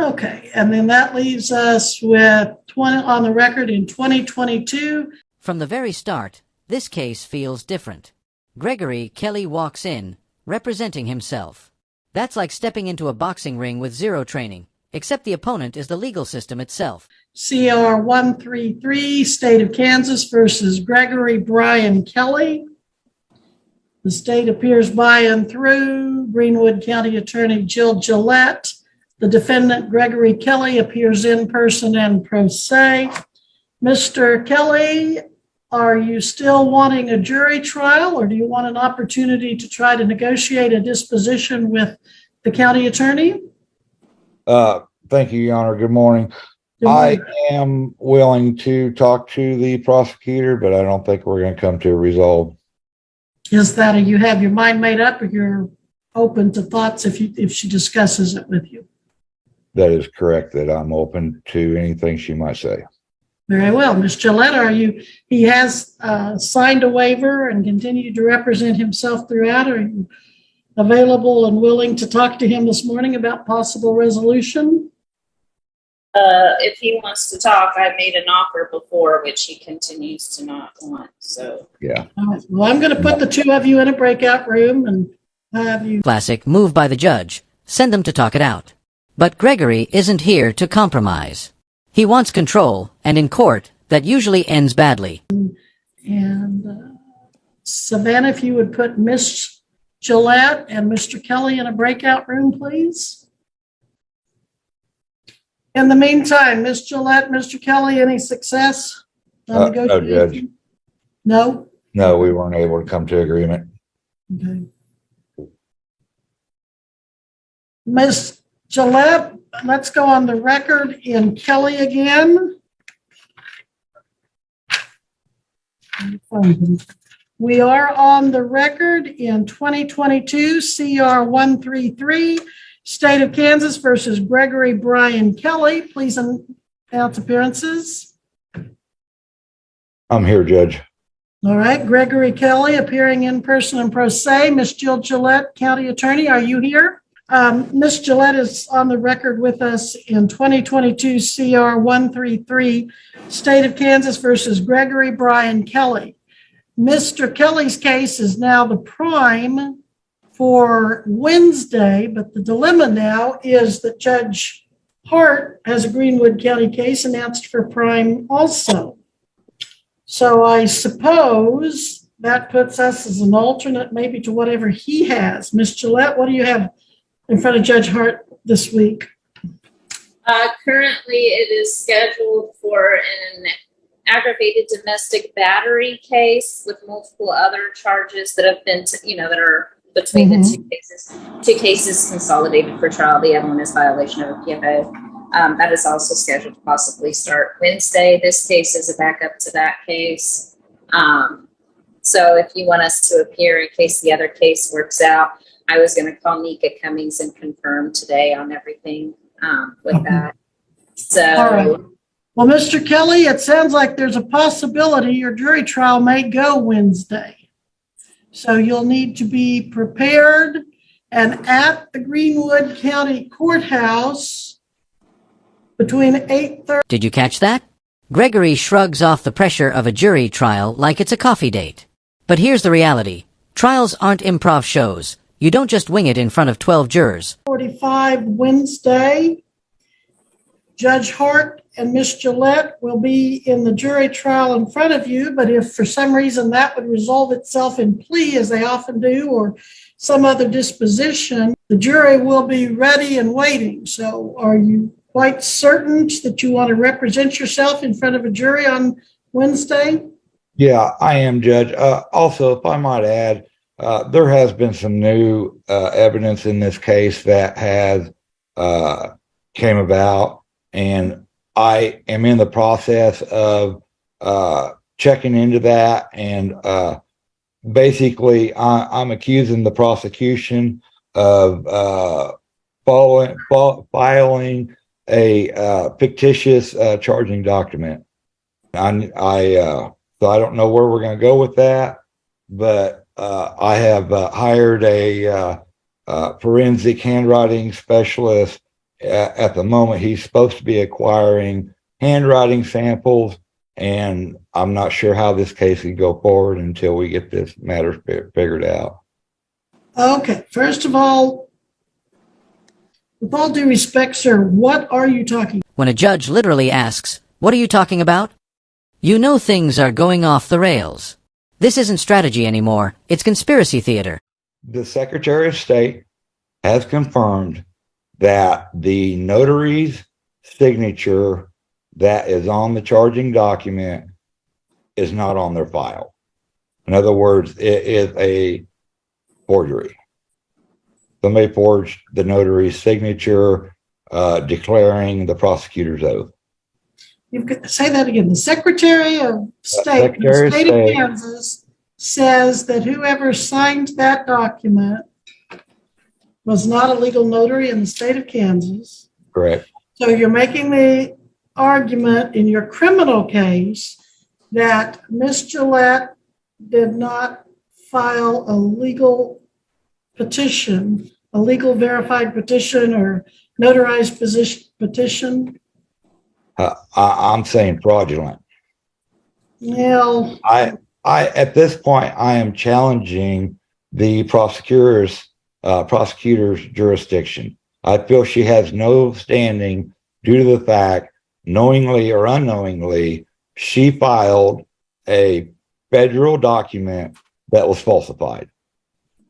Okay, and then that leaves us with 20 on the record in 2022. From the very start, this case feels different. Gregory Kelly walks in, representing himself. That's like stepping into a boxing ring with zero training, except the opponent is the legal system itself. CR 133, State of Kansas versus Gregory Brian Kelly. The state appears by and through Greenwood County Attorney Jill Gillette. The defendant, Gregory Kelly, appears in person and pro se. Mr. Kelly, are you still wanting a jury trial, or do you want an opportunity to try to negotiate a disposition with the county attorney? Thank you, Your Honor. Good morning. I am willing to talk to the prosecutor, but I don't think we're going to come to a resolve. Is that you have your mind made up, or you're open to thoughts if she discusses it with you? That is correct, that I'm open to anything she might say. Very well. Ms. Gillette, he has signed a waiver and continued to represent himself throughout. Are you available and willing to talk to him this morning about possible resolution? If he wants to talk, I made an offer before, which he continues to not want. So yeah. Well, I'm going to put the two of you in a breakout room and have you. Classic move by the judge. Send them to talk it out. But Gregory isn't here to compromise. He wants control, and in court, that usually ends badly. And Savannah, if you would put Miss Gillette and Mr. Kelly in a breakout room, please. In the meantime, Ms. Gillette, Mr. Kelly, any success on No, Judge. No? No, we weren't able to come to agreement. Okay. Ms. Gillette, let's go on the record in Kelly again. We are on the record in 2022, CR 133. State of Kansas versus Gregory Brian Kelly. Please announce appearances. I'm here, Judge. All right. Gregory Kelly appearing in person and pro se. Ms. Jill Gillette, County Attorney, are you here? Ms. Gillette is on the record with us in 2022 CR 133, State of Kansas versus Gregory Brian Kelly. Mr. Kelly's case is now the prime for Wednesday, but the dilemma now is that Judge Hart has a Greenwood County case announced for prime also. So I suppose that puts us as an alternate maybe to whatever he has. Ms. Gillette, what do you have in front of Judge Hart this week? Currently, it is scheduled for an aggravated domestic battery case with multiple other charges that have been, that are between the two cases consolidated for trial. The other one is violation of a PFO. That is also scheduled to possibly start Wednesday. This case is a backup to that case. So if you want us to appear in case the other case works out, I was going to call Nika Cummings and confirm today on everything with that. So, all right. Well, Mr. Kelly, it sounds like there's a possibility your jury trial may go Wednesday. So you'll need to be prepared and at the Greenwood County Courthouse between 8:30. Did you catch that? Gregory shrugs off the pressure of a jury trial like it's a coffee date. But here's the reality. Trials aren't improv shows. You don't just wing it in front of 12 jurors. 45 Wednesday. Judge Hart and Ms. Gillette will be in the jury trial in front of you, but if for some reason that would resolve itself in plea, as they often do, or some other disposition, the jury will be ready and waiting. So are you quite certain that you want to represent yourself in front of a jury on Wednesday? Yeah, I am, Judge. Also, if I might add, there has been some new evidence in this case that has came about, and I am in the process of checking into that, and basically I'm accusing the prosecution of filing a fictitious charging document. So I don't know where we're going to go with that, but I have hired a forensic handwriting specialist at the moment, he's supposed to be acquiring handwriting samples, and I'm not sure how this case can go forward until we get this matter figured out. Okay, first of all, with all due respect, sir, what are you talking? When a judge literally asks, "What are you talking about?" you know things are going off the rails. This isn't strategy anymore, it's conspiracy theater. The Secretary of State has confirmed that the notary's signature that is on the charging document is not on their file. In other words, it is a forgery. Somebody forged the notary's signature declaring the prosecutor's oath. Say that again. The Secretary of State, Secretary the state of of State. Kansas, says that whoever signed that document was not a legal notary in the state of Kansas. Correct. So you're making the argument in your criminal case that Ms. Gillette did not file a legal petition, a legal verified petition or notarized petition. I'm saying fraudulent. Well, I at this point, I am challenging the prosecutor's jurisdiction. I feel she has no standing due to the fact, knowingly or unknowingly, she filed a federal document that was falsified.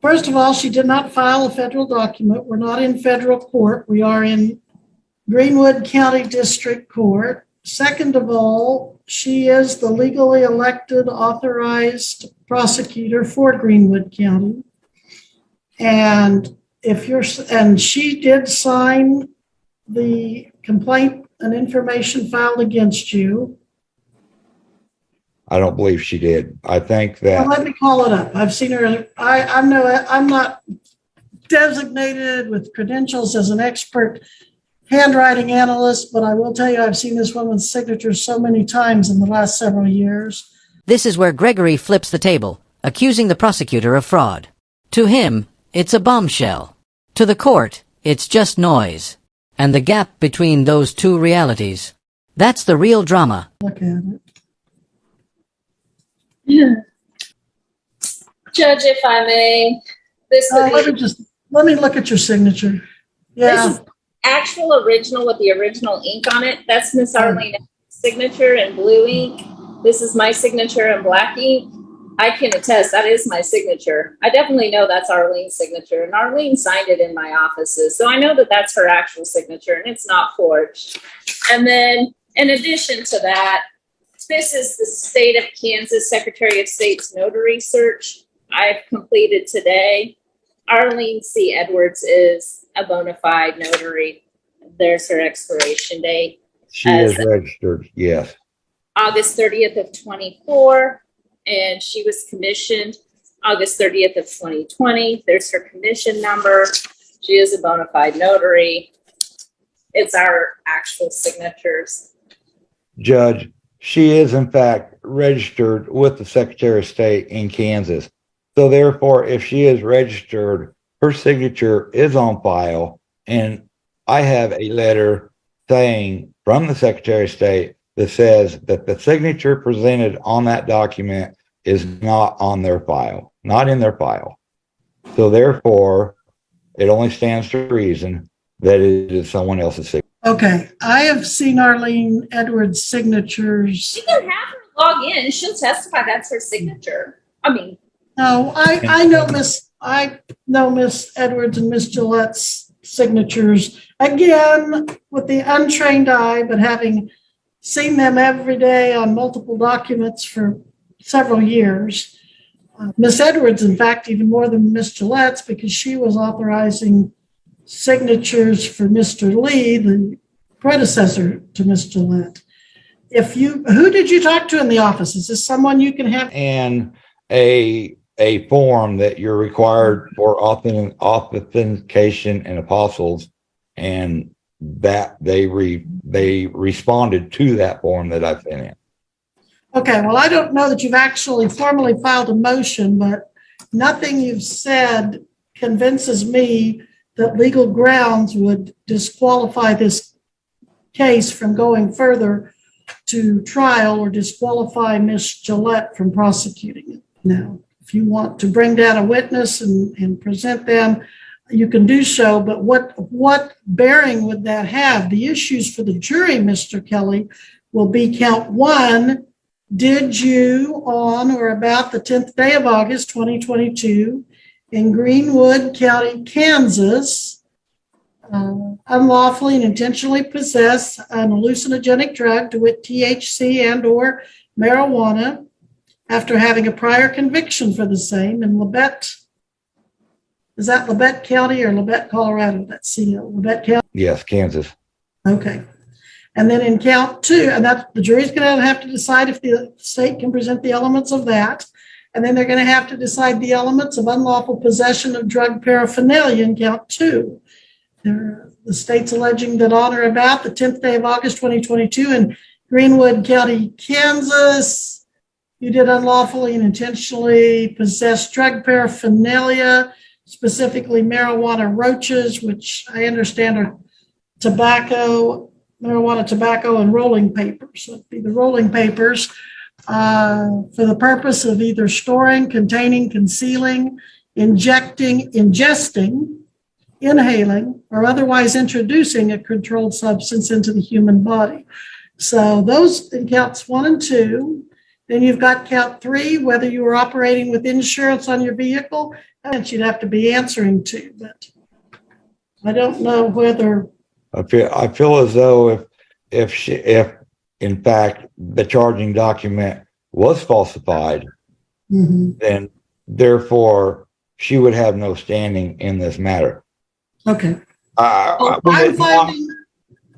first of all, she did not file a federal document. We're not in federal court. We are in Greenwood County District Court. Second of all, she is the legally elected authorized prosecutor for Greenwood County. And she did sign the complaint and information filed against you. I don't believe she did. I think Well, that let me call it up. I've seen her. I'm not designated with credentials as an expert handwriting analyst, but I will tell you I've seen this woman's signature so many times in the last several years. This is where Gregory flips the table, accusing the prosecutor of fraud. To him, it's a bombshell. To the court, it's just noise. And the gap between those two realities, that's the real drama. Look at it. Judge, if I may, this would be, Let me look at your signature. Yeah. this is actual original with the original ink on it. That's Miss Arlene's signature in blue ink. This is my signature in black ink. I can attest that is my signature. I definitely know that's Arlene's signature, and Arlene signed it in my offices. So I know that that's her actual signature and it's not forged. And then in addition to that, this is the state of Kansas Secretary of State's notary search I've completed today. Arlene C. Edwards is a bona fide notary. There's her expiration date. she is registered. Yes. August 30th of 24, and she was commissioned August 30th of 2020. There's her commission number. She is a bona fide notary. It's our actual signatures. Judge, she is in fact registered with the Secretary of State in Kansas. So therefore, if she is registered, her signature is on file. And I have a letter saying from the Secretary of State that says that the signature presented on that document is not on their file, not in their file. So therefore, it only stands to reason that it is someone else's signature. Okay. I have seen Arlene Edwards' signatures. You can have her log in. She'll testify that's her signature. I mean, No, I know Miss Edwards and Miss Gillette's signatures. Again, with the untrained eye, but having seen them every day on multiple documents for several years. Miss Edwards, in fact, even more than Miss Gillette's, because she was authorizing signatures for Mr. Lee, the predecessor to Miss Gillette. Who did you talk to in the office? Is this someone you can have? And a form that you're required for authentication and apostles, and that they responded to that form that I sent in. Okay, well, I don't know that you've actually formally filed a motion, but nothing you've said convinces me that legal grounds would disqualify this case from going further to trial or disqualify Ms. Gillette from prosecuting it. Now, if you want to bring down a witness and present them, you can do so, but what bearing would that have? The issues for the jury, Mr. Kelly, will be count one. Did you, on or about the 10th day of August, 2022, in Greenwood County, Kansas, unlawfully and intentionally possess an hallucinogenic drug, to wit THC and or marijuana, after having a prior conviction for the same in Labette? Is that Labette County or Labette, Colorado? That's Labette County? Yes, Kansas. Okay. And then in count two, and that the jury's going to have to decide if the state can present the elements of that. And then they're going to have to decide the elements of unlawful possession of drug paraphernalia in count two. The state's alleging that on or about the 10th day of August, 2022 in Greenwood County, Kansas, you did unlawfully and intentionally possess drug paraphernalia, specifically marijuana roaches, which I understand are marijuana tobacco, and rolling papers. So it'd be the rolling papers for the purpose of either storing, containing, concealing, ingesting, inhaling, or otherwise introducing a controlled substance into the human body. So those in counts 1 and 2. Then you've got count 3, whether you were operating with insurance on your vehicle, and you'd have to be answering to. But I don't know whether. I feel as though if in fact the charging document was falsified, then therefore she would have no standing in this matter. Okay.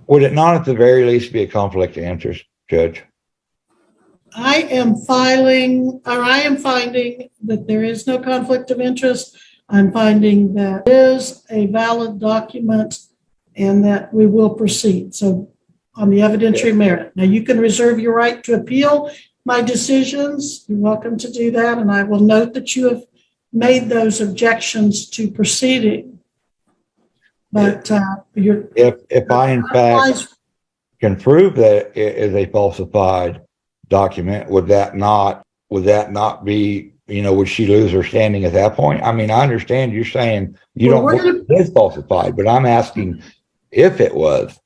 Would it not at the very least be a conflict of interest, Judge? I am finding that there is no conflict of interest. I'm finding that there is a valid document and that we will proceed. So on the evidentiary merit. Now, you can reserve your right to appeal my decisions. You're welcome to do that. And I will note that you have made those objections to proceeding. But if I in fact can prove that it is a falsified document, would that not be, would she lose her standing at that point? I mean, I understand you're saying you don't believe it is falsified, but I'm asking if it was.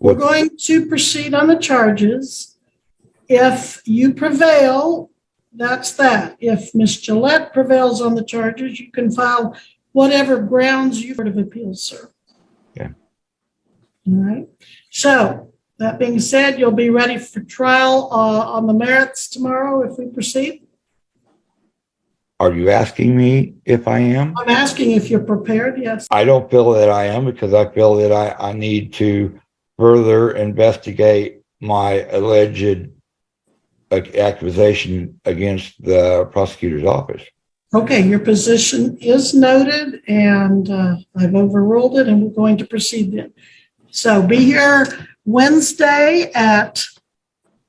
We're going to proceed on the charges. If you prevail, that's that. If Ms. Gillette prevails on the charges, you can file whatever grounds you Court of Appeals, sir. Okay. All right. So that being said, you'll be ready for trial on the merits tomorrow if we proceed? Are you asking me if I am? I'm asking if you're prepared, yes. I don't feel that I am, because I feel that I need to further investigate my alleged accusation against the prosecutor's office. Okay, your position is noted, and I've overruled it, and we're going to proceed then. So be here Wednesday at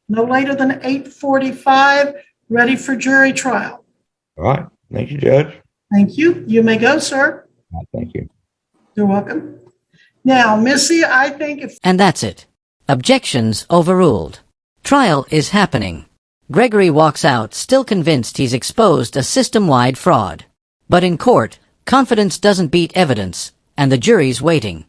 no later than 8:45, ready for jury trial. All right. Thank you, Judge. Thank you. You may go, sir. Thank you. You're welcome. Now, Missy, I think if... And that's it. Objections overruled. Trial is happening. Gregory walks out still convinced he's exposed a system-wide fraud. But in court, confidence doesn't beat evidence, and the jury's waiting.